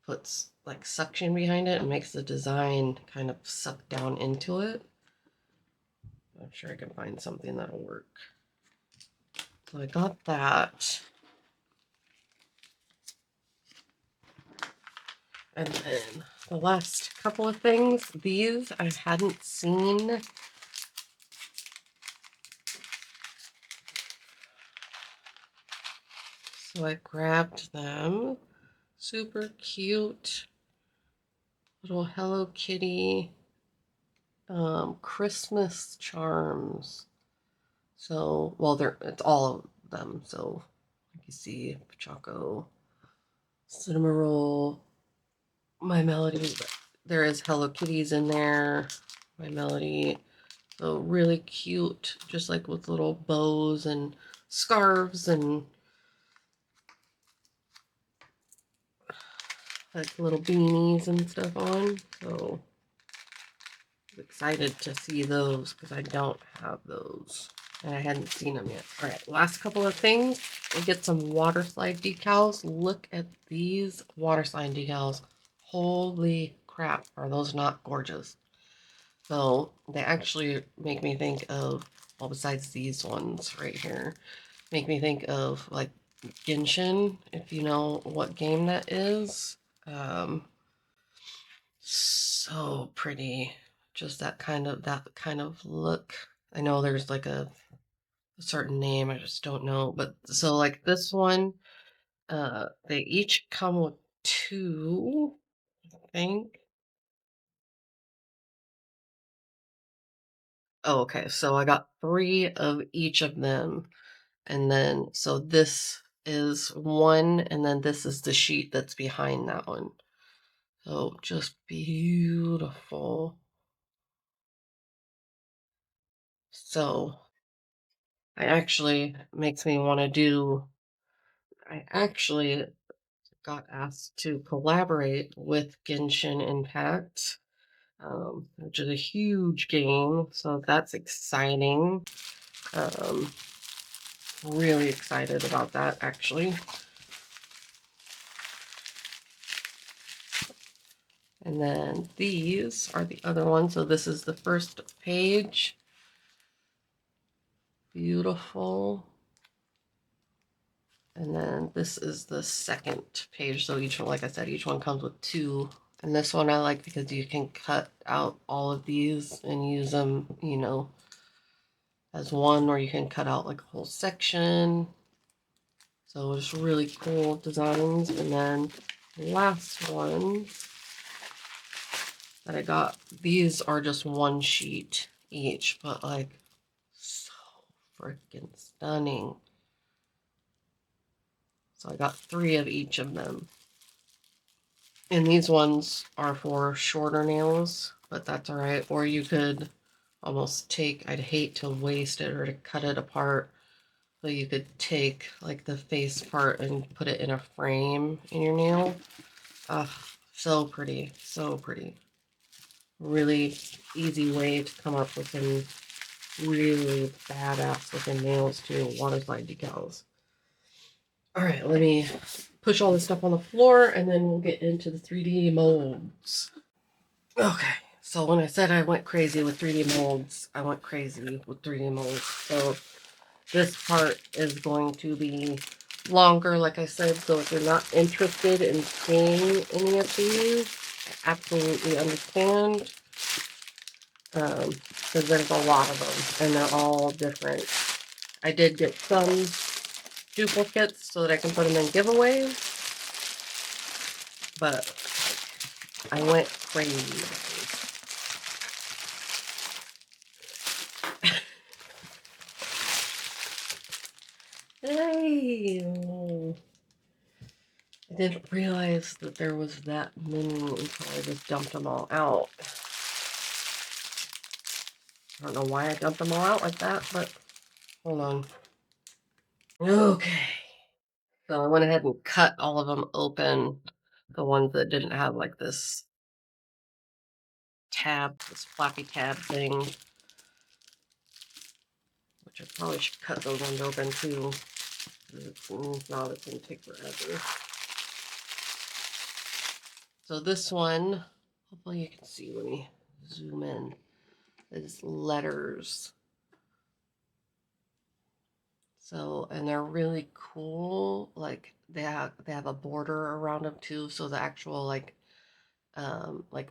S1: puts like suction behind it and makes the design kind of suck down into it. I'm sure I can find something that'll work. So I got that. And then the last couple of things, these I hadn't seen. So I grabbed them. Super cute little Hello Kitty Christmas charms. So, well, it's all of them. So, like you see, Pachaco, Cinnamoroll, My Melody. There is Hello Kitties in there. My Melody. So really cute, just like with little bows and scarves and like little beanies and stuff on. So I'm excited to see those because I don't have those. And I hadn't seen them yet. All right, last couple of things. We get some water slide decals. Look at these water slide decals. Holy crap, are those not gorgeous? So they actually make me think of, well, besides these ones right here, make me think of like Genshin, if you know what game that is. So pretty. Just that kind of look. I know there's like a certain name, I just don't know. But so like this one, they each come with two, I think. Oh, okay. So I got three of each of them. And then, so this is one, and then this is the sheet that's behind that one. So just beautiful. So I actually makes me want to do, I actually got asked to collaborate with Genshin Impact, which is a huge game. So that's exciting. Um, really excited about that actually. And then these are the other ones. So this is the first page. Beautiful. And then this is the second page. So each one, like I said, each one comes with two. And this one I like because you can cut out all of these and use them, you know, as one, or you can cut out like a whole section. So it's really cool designs. And then the last one that I got, these are just one sheet each, but like so freaking stunning. So I got three of each of them. And these ones are for shorter nails, but that's all right. Or you could almost take, I'd hate to waste it or to cut it apart. So you could take like the face part and put it in a frame in your nail. So pretty, so pretty. Really easy way to come up with some really badass looking nails too. Water slide decals. All right, let me push all this stuff on the floor and then we'll get into the 3D molds. Okay, so when I said I went crazy with 3D molds, I went crazy with 3D molds. So this part is going to be longer, like I said. So if you're not interested in seeing any of these, I absolutely understand. Because there's a lot of them and they're all different. I did get some duplicates so that I can put them in giveaways, but I went crazy. Hey, I didn't realize that there was that many until I just dumped them all out. I don't know why I dumped them all out like that, but hold on. Okay. So I went ahead and cut all of them open, the ones that didn't have like this tab, this floppy tab thing, which I probably should cut those ones open too. Now it's going to take forever. So this one, hopefully you can see, let me zoom in, is letters. So, and they're really cool. Like they have a border around them too. So the actual like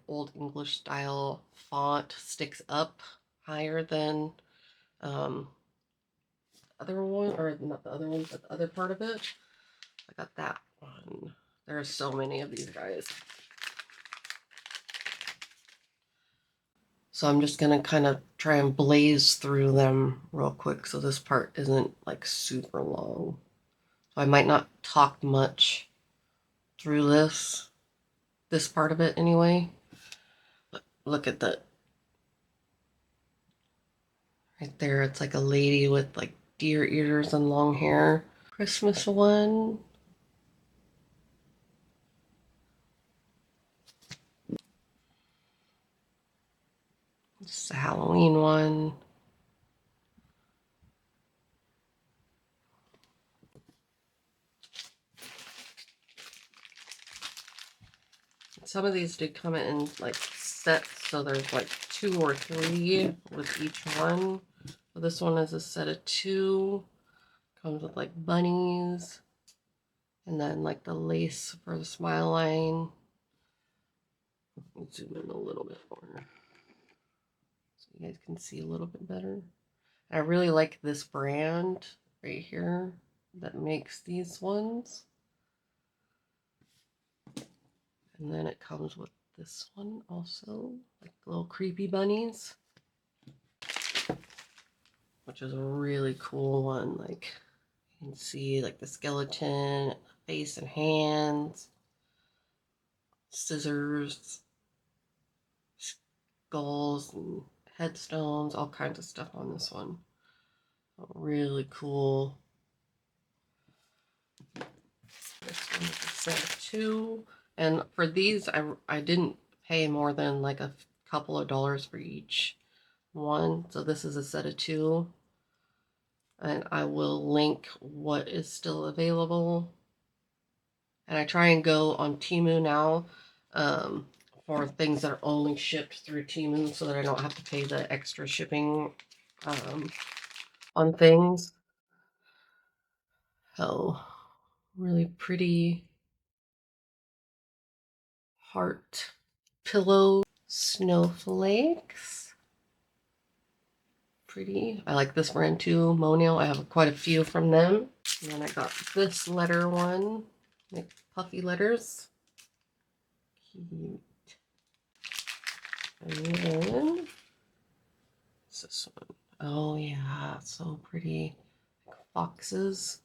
S1: old English style font sticks up higher than um other one, or not the other one, but the other part of it. I got that one. There are so many of these guys. So I'm just gonna kind of try and blaze through them real quick so this part isn't like super long. So I might not talk much through this part of it anyway. Look at that right there. It's like a lady with like deer ears and long hair. Christmas one. It's a Halloween one. Some of these do come in like sets, so there's like 2 or 3 with each one. So this one is a set of 2. Comes with like bunnies. And then like the lace for the smile line. Let's zoom in a little bit more so you guys can see a little bit better. I really like this brand right here that makes these ones. And then it comes with this one also, like little creepy bunnies, which is a really cool one. Like you can see like the skeleton, face and hands, scissors, skulls and headstones, all kinds of stuff on this one. Really cool. This one is a set of 2. And for these, I didn't pay more than like a couple of dollars for each one. So this is a set of 2. And I will link what is still available. And I try and go on Temu now for things that are only shipped through Temu so that I don't have to pay the extra shipping on things. Oh, really pretty heart pillow snowflakes. Pretty. I like this brand too, Monio. I have quite a few from them. And then I got this letter one, like puffy letters. Cute. And then this one. Oh yeah, so pretty. Like foxes.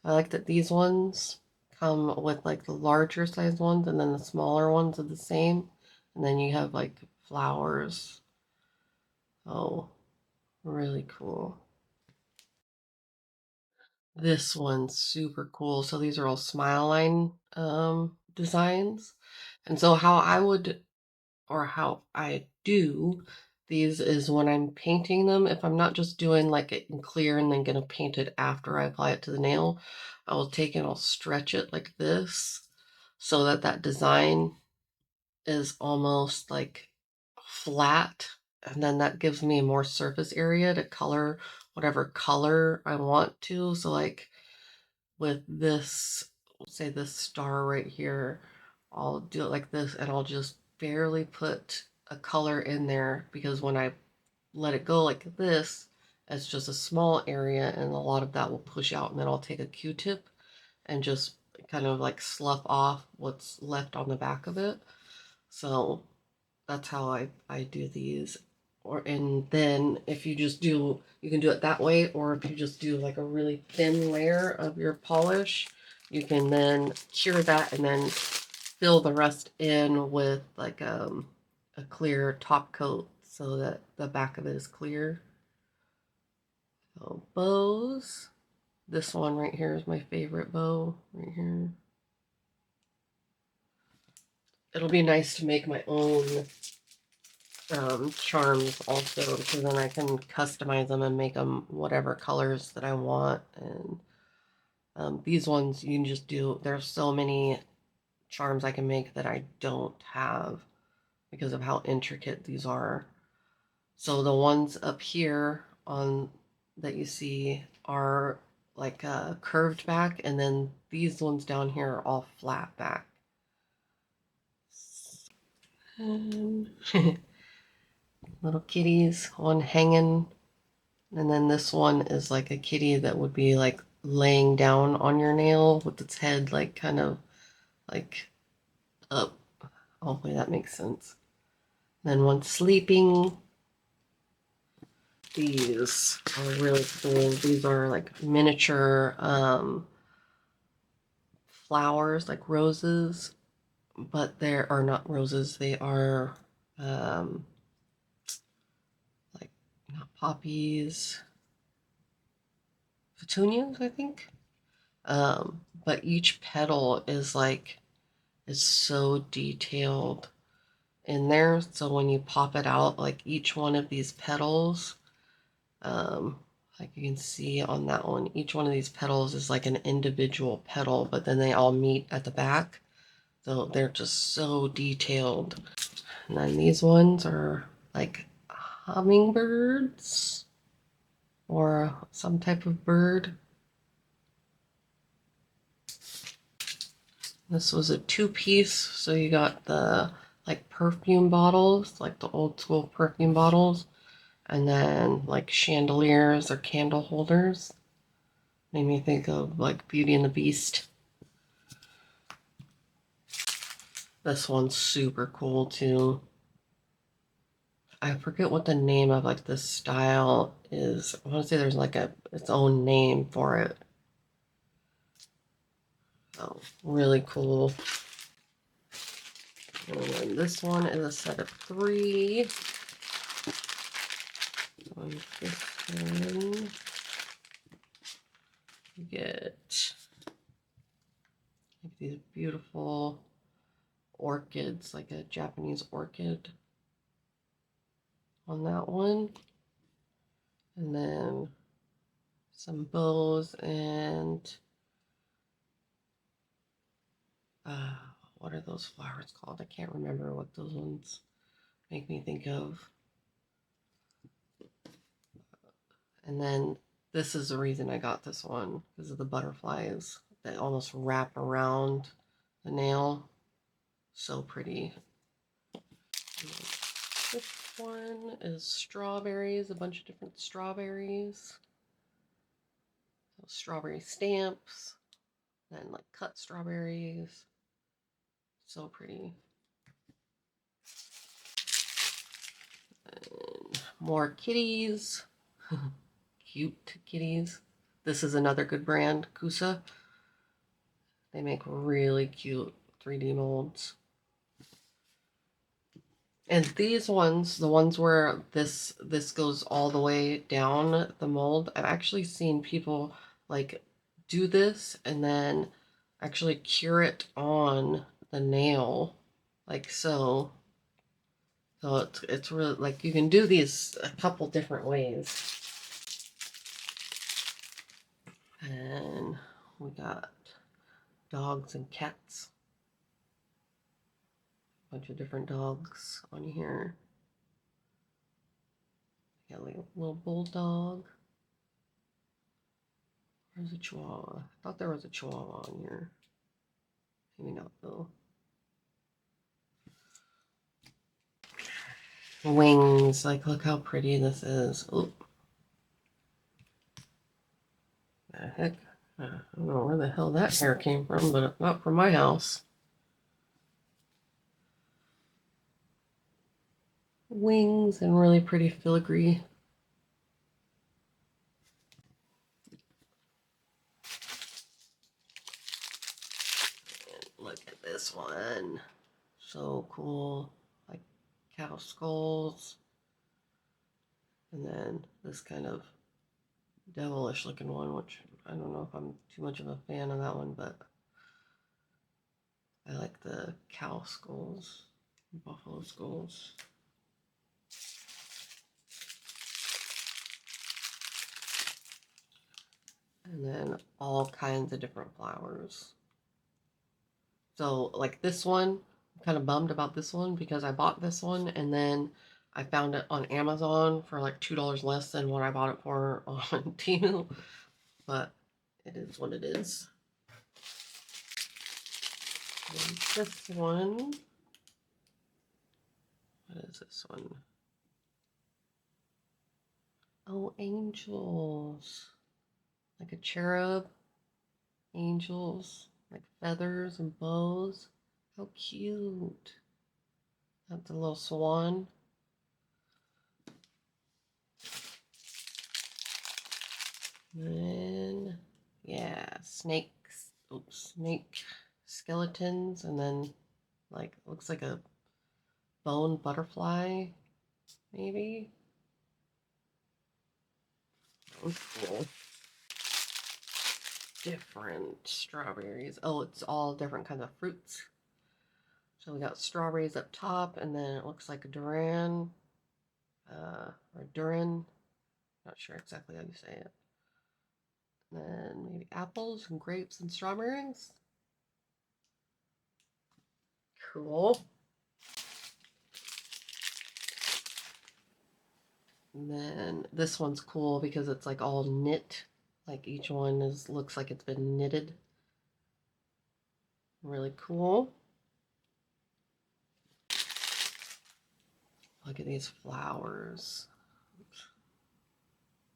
S1: I like that these ones come with like the larger size ones and then the smaller ones are the same. And then you have like flowers. Oh, really cool. This one's super cool. So these are all smile line designs. And so how I would, or how I do these is when I'm painting them, if I'm not just doing like it in clear and then gonna paint it after I apply it to the nail, I will take and I'll stretch it like this so that that design is almost like flat, and then that gives me more surface area to color whatever color I want to. So like with this, say this star right here, I'll do it like this and I'll just barely put a color in there because when I let it go like this, it's just a small area and a lot of that will push out, and then I'll take a Q-tip and just kind of like slough off what's left on the back of it. So that's how I do these. Or and then if you just do, you can do it that way, or if you just do like a really thin layer of your polish, you can then cure that and then fill the rest in with like a clear top coat so that the back of it is clear. So bows. This one right here is my favorite bow right here. It'll be nice to make my own charms also, because then I can customize them and make them whatever colors that I want. And these ones you can just do, there's so many charms I can make that I don't have because of how intricate these are. So the ones up here on that you see are like curved back, and then these ones down here are all flat back. Little kitties, one hanging. And then this one is like a kitty that would be like laying down on your nail with its head like kind of like up. Hopefully that makes sense. Then one sleeping. These are really cool. These are like miniature flowers, like roses, but they are not roses. They are like not poppies, petunias, I think. But each petal is like is so detailed in there. So when you pop it out, like each one of these petals, like you can see on that one, each one of these petals is like an individual petal, but then they all meet at the back. So they're just so detailed. And then these ones are like hummingbirds or some type of bird. This was a two-piece, so you got the like perfume bottles, like the old school perfume bottles, and then like chandeliers or candle holders. Made me think of like Beauty and the Beast. This one's super cool too. I forget what the name of like this style is. I want to say there's like its own name for it. Oh, really cool. And then this one is a set of 3. On this one, you get like these beautiful orchids, like a Japanese orchid on that one. And then some bows and what are those flowers called? I can't remember what those ones make me think of. And then this is the reason I got this one, because of the butterflies that almost wrap around the nail. So pretty. This one is strawberries, a bunch of different strawberries. So strawberry stamps, then like cut strawberries. So pretty. And more kitties. Cute kitties. This is another good brand, Kusa. They make really cute 3D molds. And these ones, the ones where this goes all the way down the mold, I've actually seen people like do this and then actually cure it on the nail, like so. So it's really like you can do these a couple different ways. And we got dogs and cats. A bunch of different dogs on here. Got like a little bulldog. There's a chihuahua. I thought there was a chihuahua on here. Maybe not though. Wings. Like, look how pretty this is. Oh, the heck? I don't know where the hell that hair came from, but not from my house. Wings and really pretty filigree. And look at this one. So cool. Like cow skulls. And then this kind of devilish looking one, which I don't know if I'm too much of a fan of that one, but I like the cow skulls, buffalo skulls. And then all kinds of different flowers. So like this one, I'm kind of bummed about this one because I bought this one and then I found it on Amazon for like $2 less than what I bought it for on Temu. But it is what it is. And this one, what is this one? Oh, angels. Like a cherub. Angels. Like feathers and bows. How cute. That's a little swan. Then, yeah, snakes. Oops, snake skeletons. And then, like, looks like a bone butterfly, maybe. That was cool. Different strawberries. Oh, it's all different kinds of fruits. So we got strawberries up top, and then it looks like a durian, or durin. Not sure exactly how you say it. And then maybe apples and grapes and strawberries. Cool. And then this one's cool because it's like all knit. Like each one looks like it's been knitted. Really cool. Look at these flowers.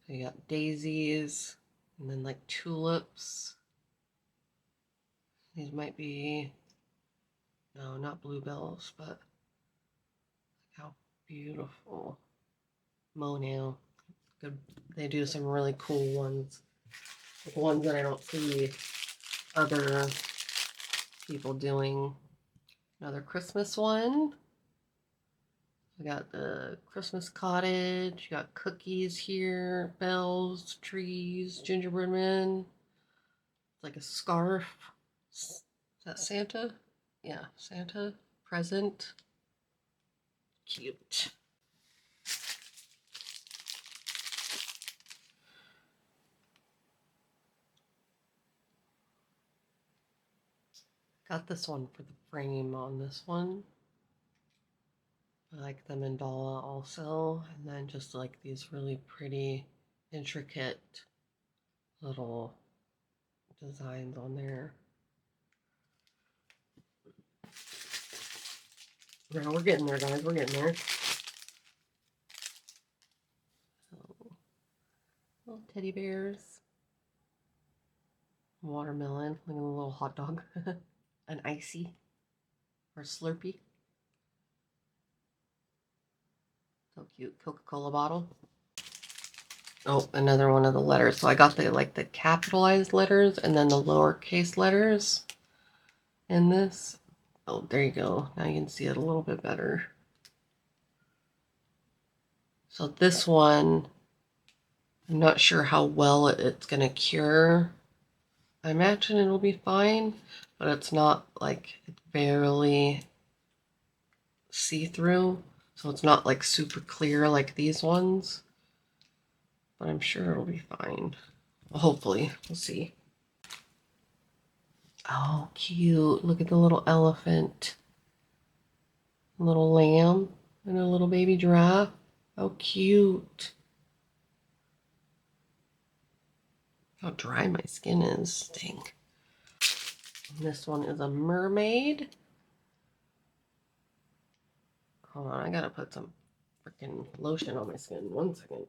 S1: So you got daisies and then like tulips. These might be, no, not bluebells, but how beautiful. Mono. Good. They do some really cool ones. Ones that I don't see other people doing. Another Christmas one. We got the Christmas cottage. You got cookies here, bells, trees, gingerbread men. It's like a scarf. Is that Santa? Yeah, Santa present. Cute. Got this one for the frame on this one. I like the mandala also. And then just like these really pretty, intricate little designs on there. Now we're getting there, guys. We're getting there. So, little teddy bears. Watermelon. Like a little hot dog. An icy. Or Slurpee. So cute. Coca-Cola bottle. Oh, another one of the letters. So I got the capitalized letters and then the lowercase letters in this. Oh, there you go. Now you can see it a little bit better. So this one, I'm not sure how well it's going to cure. I imagine it'll be fine, but it's not like it's barely see-through. So it's not like super clear like these ones. But I'm sure it'll be fine. Well, hopefully. We'll see. Oh, cute. Look at the little elephant. A little lamb and a little baby giraffe. How cute. How dry my skin is. Dang. And this one is a mermaid. Hold on, I gotta put some freaking lotion on my skin. 1 second.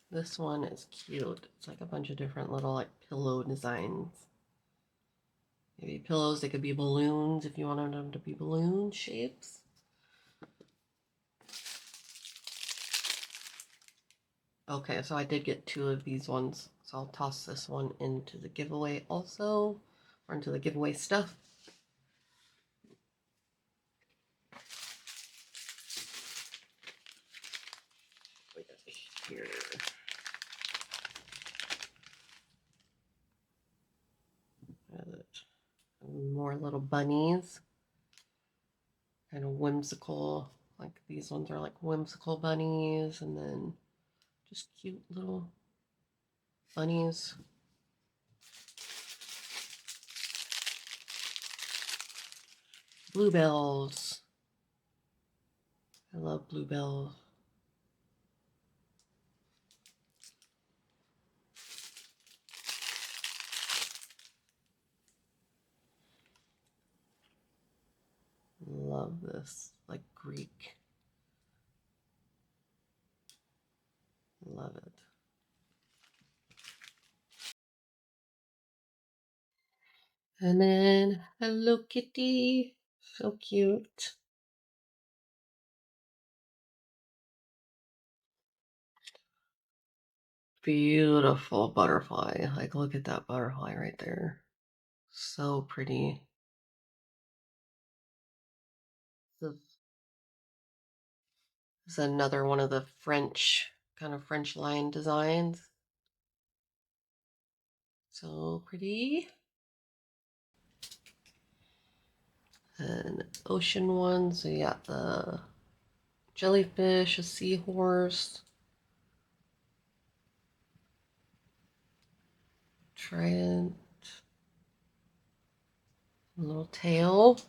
S1: This one is cute. It's like a bunch of different little like pillow designs. Maybe pillows, they could be balloons if you wanted them to be balloon shapes. Okay, so I did get 2 of these ones. So I'll toss this one into the giveaway also, or into the giveaway stuff. Here. More little bunnies. Kind of whimsical. Like these ones are like whimsical bunnies, and then just cute little bunnies. Bluebells. I love bluebells. Love this. Like Greek. Love it. And then Hello Kitty. So cute. Beautiful butterfly. Like, look at that butterfly right there. So pretty. This is another one of the French, kind of French line designs. So pretty. An ocean one. So you got the jellyfish, a seahorse, trident, a little tail.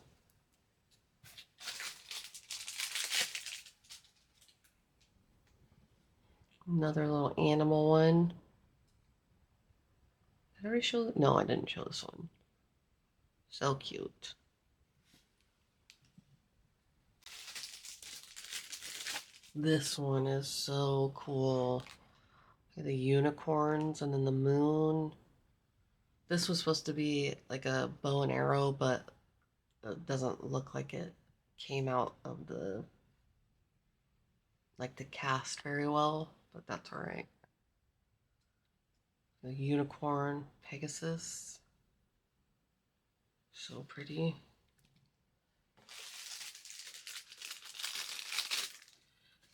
S1: Another little animal one. Did I already show? No, I didn't show this one. So cute. This one is so cool. The unicorns and then the moon. This was supposed to be like a bow and arrow, but it doesn't look like it came out of the like the cast very well, but that's all right. The unicorn, Pegasus. So pretty.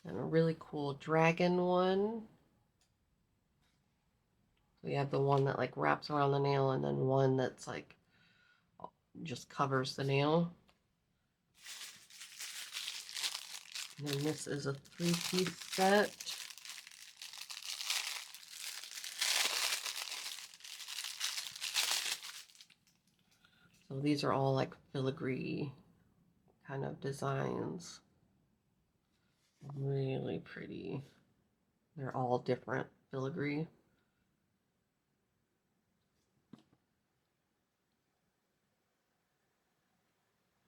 S1: And a really cool dragon one. We have the one that like wraps around the nail and then one that's like just covers the nail. And then this is a 3-piece set. So these are all like filigree kind of designs. Really pretty. They're all different filigree.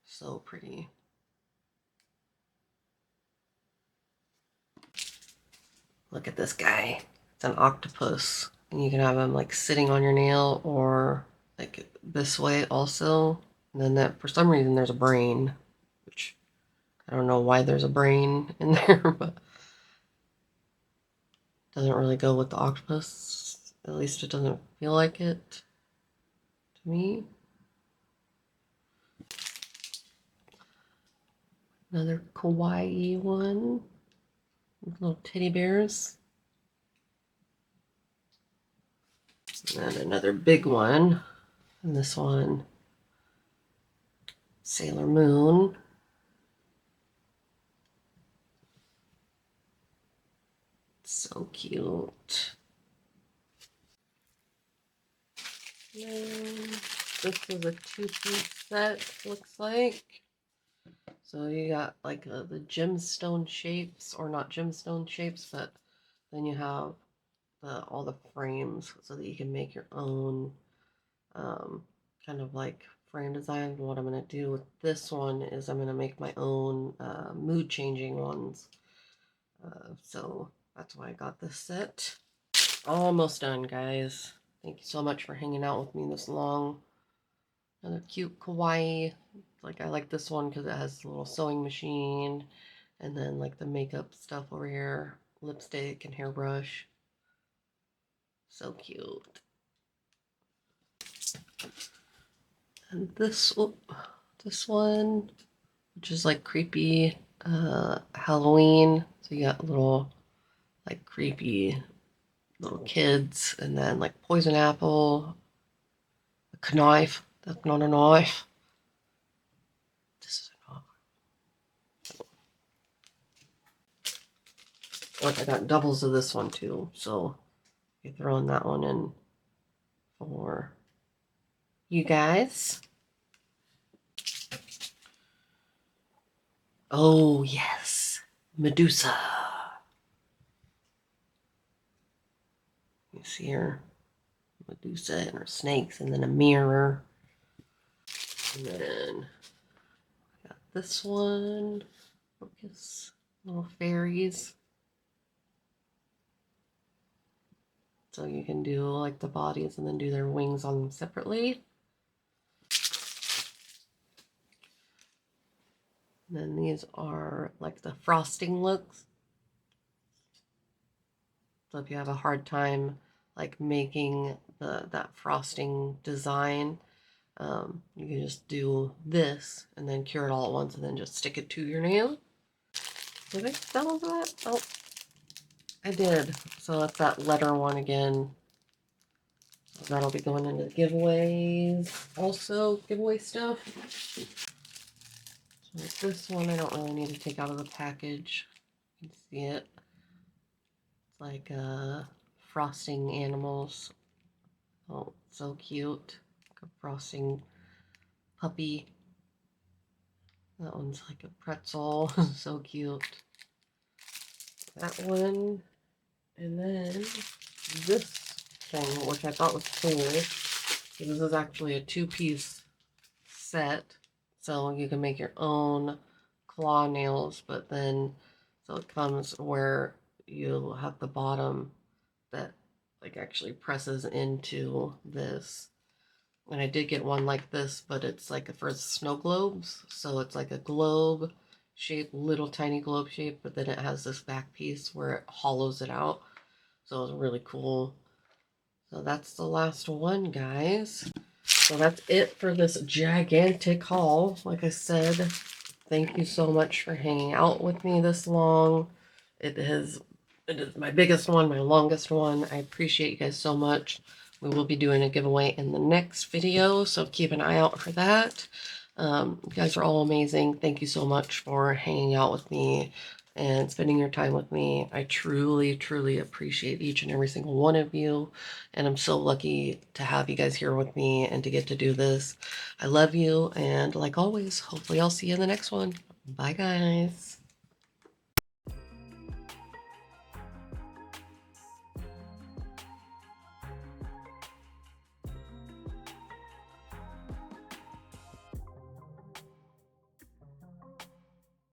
S1: So pretty. Look at this guy. It's an octopus. And you can have him like sitting on your nail or like this way also. And then that for some reason there's a brain, which I don't know why there's a brain in there, but doesn't really go with the octopus. At least it doesn't feel like it to me. Another kawaii one. Little teddy bears. And then another big one. And this one, Sailor Moon. So cute. And this is a 2-piece set, looks like. So you got like the gemstone shapes, or not gemstone shapes, but then you have all the frames so that you can make your own kind of like frame design. What I'm going to do with this one is I'm going to make my own mood changing ones. So that's why I got this set. Almost done, guys. Thank you so much for hanging out with me this long. Another cute kawaii. Like I like this one because it has a little sewing machine and then like the makeup stuff over here, lipstick and hairbrush. So cute. And this one, which is like creepy Halloween. So you got little like creepy little kids, and then like poison apple, a knife. That's not a knife. This is a knife. Look, I got doubles of this one too, so you're throwing that one in for you guys. Oh yes, Medusa. You see her, Medusa and her snakes, and then a mirror. And then I got this one. Focus. Little fairies. So you can do like the bodies and then do their wings on them separately. And then these are like the frosting looks. So if you have a hard time like making that frosting design, you can just do this and then cure it all at once and then just stick it to your nail. Did I sell that? Oh, I did. So that's that letter one again. So that'll be going into the giveaways. Also, giveaway stuff. So like this one, I don't really need to take out of the package. You can see it. It's like frosting animals. Oh, so cute. Like a frosting puppy. That one's like a pretzel. So cute. That one. And then this thing, which I thought was cool. This is actually a 2-piece set. So you can make your own claw nails, but then, so it comes where you'll have the bottom that like actually presses into this. And I did get one like this, but it's like for snow globes. So it's like a globe shape, little tiny globe shape, but then it has this back piece where it hollows it out. So it's really cool. So that's the last one, guys. So that's it for this gigantic haul. Like I said, thank you so much for hanging out with me this long. It is my biggest one, my longest one. I appreciate you guys so much. We will be doing a giveaway in the next video, so keep an eye out for that. You guys are all amazing. Thank you so much for hanging out with me and spending your time with me. I truly, truly appreciate each and every single one of you. And I'm so lucky to have you guys here with me and to get to do this. I love you. And like always, hopefully I'll see you in the next one. Bye, guys.